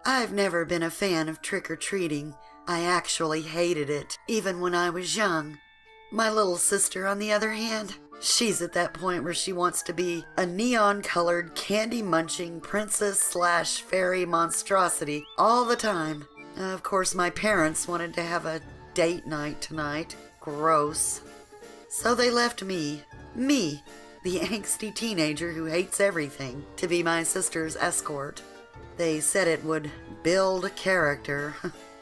I've never been a fan of trick-or-treating. I actually hated it, even when I was young. My little sister, on the other hand, she's at that point where she wants to be a neon-colored, candy-munching princess/fairy monstrosity all the time. Of course, my parents wanted to have a date night tonight. Gross. So they left me, the angsty teenager who hates everything, to be my sister's escort. They said it would build character.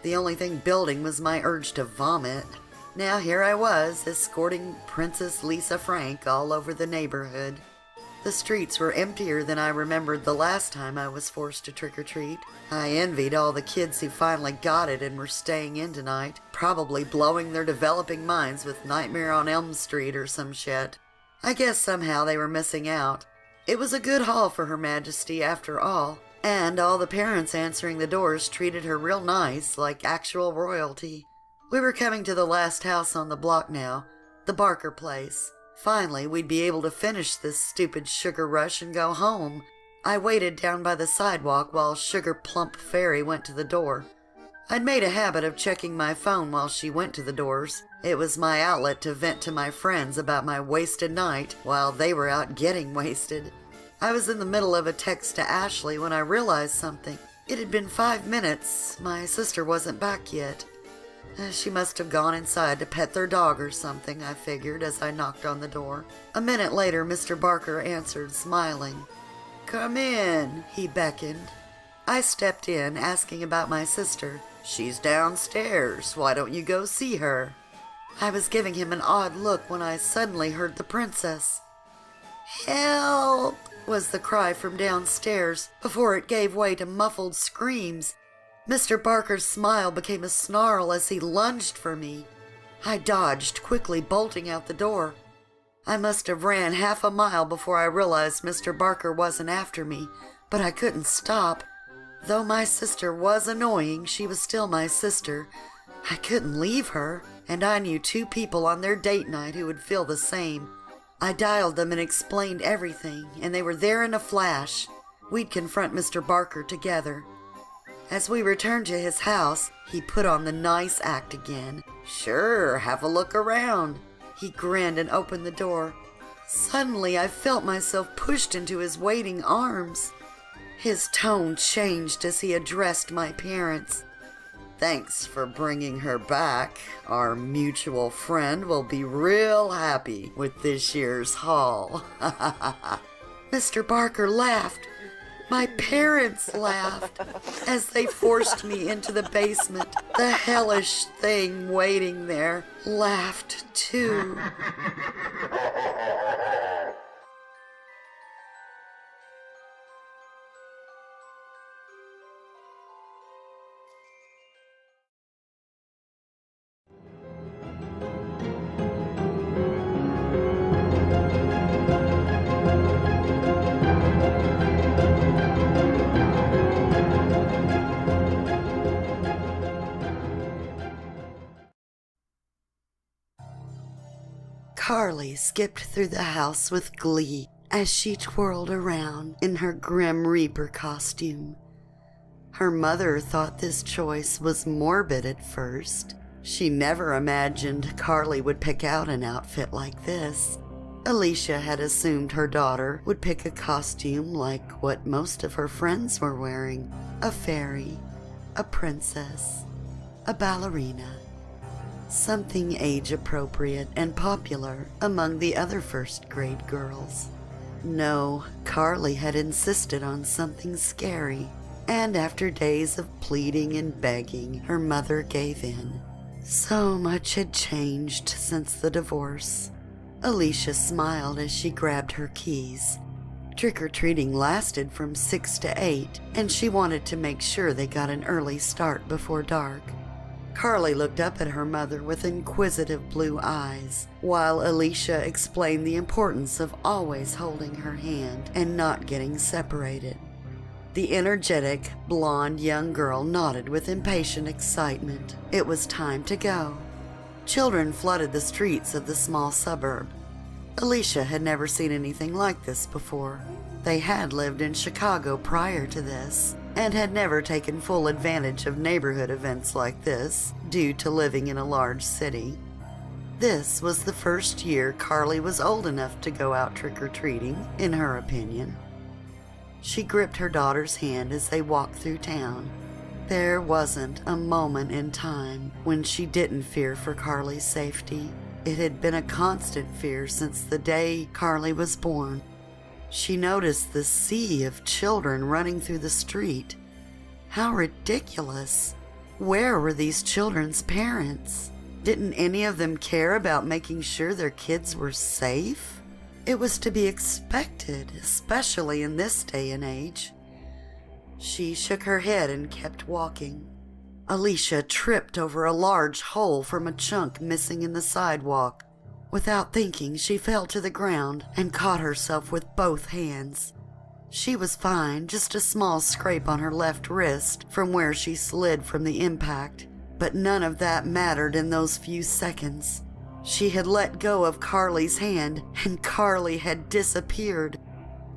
The only thing building was my urge to vomit. Now here I was, escorting Princess Lisa Frank all over the neighborhood. The streets were emptier than I remembered the last time I was forced to trick-or-treat. I envied all the kids who finally got it and were staying in tonight, probably blowing their developing minds with Nightmare on Elm Street or some shit. I guess somehow they were missing out. It was a good haul for Her Majesty after all, and all the parents answering the doors treated her real nice, like actual royalty. We were coming to the last house on the block now, the Barker place. Finally, we'd be able to finish this stupid sugar rush and go home. I waited down by the sidewalk while Sugar Plump Fairy went to the door. I'd made a habit of checking my phone while she went to the doors. It was my outlet to vent to my friends about my wasted night while they were out getting wasted. I was in the middle of a text to Ashley when I realized something. It had been 5 minutes. My sister wasn't back yet. She must have gone inside to pet their dog or something, I figured as I knocked on the door. A minute later, Mr. Barker answered, smiling. "Come in," he beckoned. I stepped in, asking about my sister. "She's downstairs. Why don't you go see her?" I was giving him an odd look when I suddenly heard the princess. "Help!" was the cry from downstairs, before it gave way to muffled screams. Mr. Barker's smile became a snarl as he lunged for me. I dodged, quickly bolting out the door. I must have ran half a mile before I realized Mr. Barker wasn't after me, but I couldn't stop. Though my sister was annoying, she was still my sister. I couldn't leave her, and I knew 2 people on their date night who would feel the same. I dialed them and explained everything, and they were there in a flash. We'd confront Mr. Barker together. As we returned to his house, he put on the nice act again. "Sure, have a look around." He grinned and opened the door. Suddenly, I felt myself pushed into his waiting arms. His tone changed as he addressed my parents. "Thanks for bringing her back. Our mutual friend will be real happy with this year's haul." Mr. Barker laughed. My parents laughed as they forced me into the basement. The hellish thing waiting there laughed too. Carly skipped through the house with glee as she twirled around in her Grim Reaper costume. Her mother thought this choice was morbid at first. She never imagined Carly would pick out an outfit like this. Alicia had assumed her daughter would pick a costume like what most of her friends were wearing: a fairy, a princess, a ballerina. Something age-appropriate and popular among the other first-grade girls. No, Carly had insisted on something scary, and after days of pleading and begging, her mother gave in. So much had changed since the divorce. Alicia smiled as she grabbed her keys. Trick-or-treating lasted from 6 to 8, and she wanted to make sure they got an early start before dark. Carly looked up at her mother with inquisitive blue eyes, while Alicia explained the importance of always holding her hand and not getting separated. The energetic, blonde young girl nodded with impatient excitement. It was time to go. Children flooded the streets of the small suburb. Alicia had never seen anything like this before. They had lived in Chicago prior to this, and had never taken full advantage of neighborhood events like this due to living in a large city. This was the first year Carly was old enough to go out trick-or-treating, in her opinion. She gripped her daughter's hand as they walked through town. There wasn't a moment in time when she didn't fear for Carly's safety. It had been a constant fear since the day Carly was born. She noticed the sea of children running through the street. How ridiculous. Where were these children's parents? Didn't any of them care about making sure their kids were safe? It was to be expected, especially in this day and age. She shook her head and kept walking. Alicia tripped over a large hole from a chunk missing in the sidewalk. Without thinking, she fell to the ground and caught herself with both hands. She was fine, just a small scrape on her left wrist from where she slid from the impact. But none of that mattered in those few seconds. She had let go of Carly's hand, and Carly had disappeared.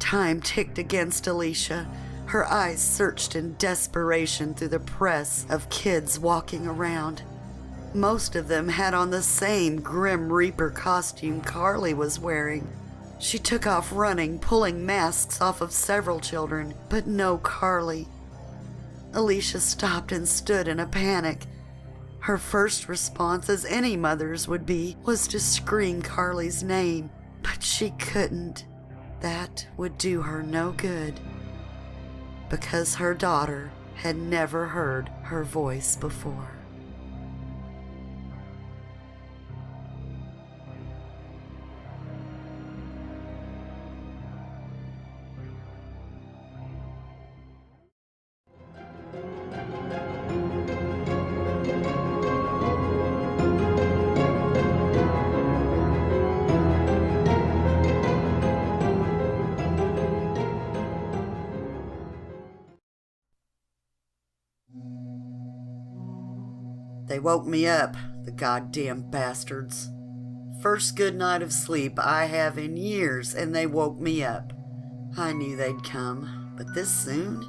Time ticked against Alicia. Her eyes searched in desperation through the press of kids walking around. Most of them had on the same Grim Reaper costume Carly was wearing. She took off running, pulling masks off of several children, but no Carly. Alicia stopped and stood in a panic. Her first response, as any mother's would be, was to scream Carly's name, but she couldn't. That would do her no good, because her daughter had never heard her voice before. They woke me up, the goddamn bastards. First good night of sleep I have in years, and they woke me up. I knew they'd come, but this soon?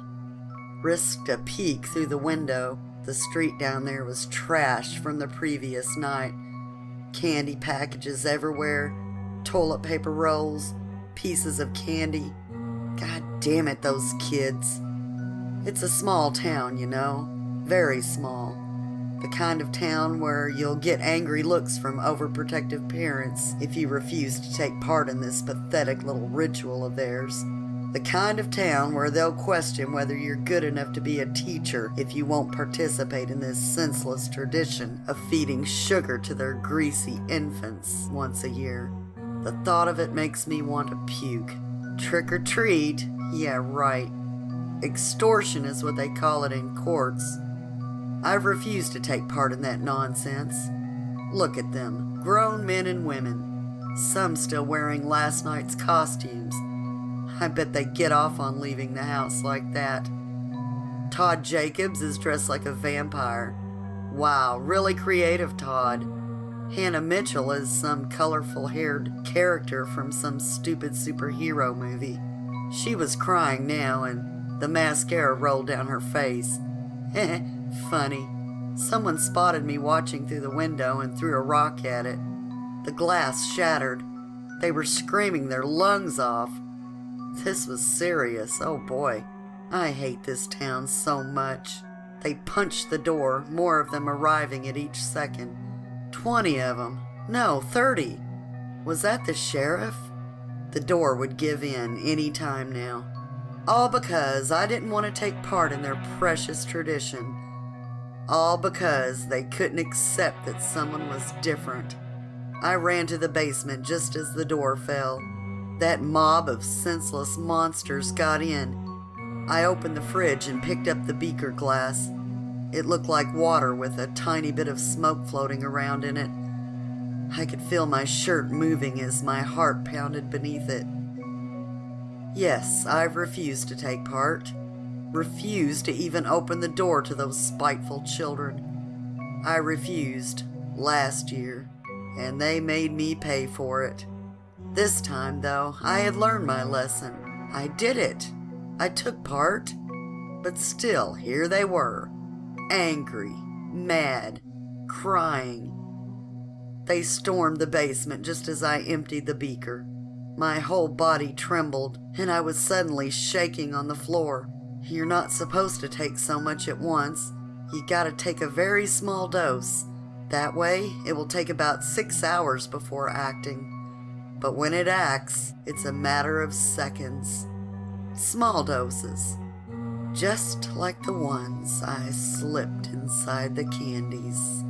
Risked a peek through the window. The street down there was trash from the previous night. Candy packages everywhere, toilet paper rolls, pieces of candy. God damn it, those kids. It's a small town, you know, very small. The kind of town where you'll get angry looks from overprotective parents if you refuse to take part in this pathetic little ritual of theirs. The kind of town where they'll question whether you're good enough to be a teacher if you won't participate in this senseless tradition of feeding sugar to their greasy infants once a year. The thought of it makes me want to puke. Trick or treat? Yeah, right. Extortion is what they call it in courts. I've refused to take part in that nonsense. Look at them, grown men and women. Some still wearing last night's costumes. I bet they get off on leaving the house like that. Todd Jacobs is dressed like a vampire. Wow, really creative, Todd. Hannah Mitchell is some colorful-haired character from some stupid superhero movie. She was crying now, and the mascara rolled down her face. Funny. Someone spotted me watching through the window and threw a rock at it. The glass shattered. They were screaming their lungs off. This was serious, oh boy. I hate this town so much. They punched the door, more of them arriving at each second. 20 of them. No, 30. Was that the sheriff? The door would give in any time now. All because I didn't want to take part in their precious tradition. All because they couldn't accept that someone was different. I ran to the basement just as the door fell. That mob of senseless monsters got in. I opened the fridge and picked up the beaker glass. It looked like water with a tiny bit of smoke floating around in it. I could feel my shirt moving as my heart pounded beneath it. Yes, I've refused to take part. Refused to even open the door to those spiteful children. I refused last year, and they made me pay for it. This time, though, I had learned my lesson. I did it. I took part. But still, here they were, angry, mad, crying. They stormed the basement just as I emptied the beaker. My whole body trembled, and I was suddenly shaking on the floor. You're not supposed to take so much at once. You gotta take a very small dose. That way, it will take about 6 hours before acting. But when it acts, it's a matter of seconds. Small doses. Just like the ones I slipped inside the candies.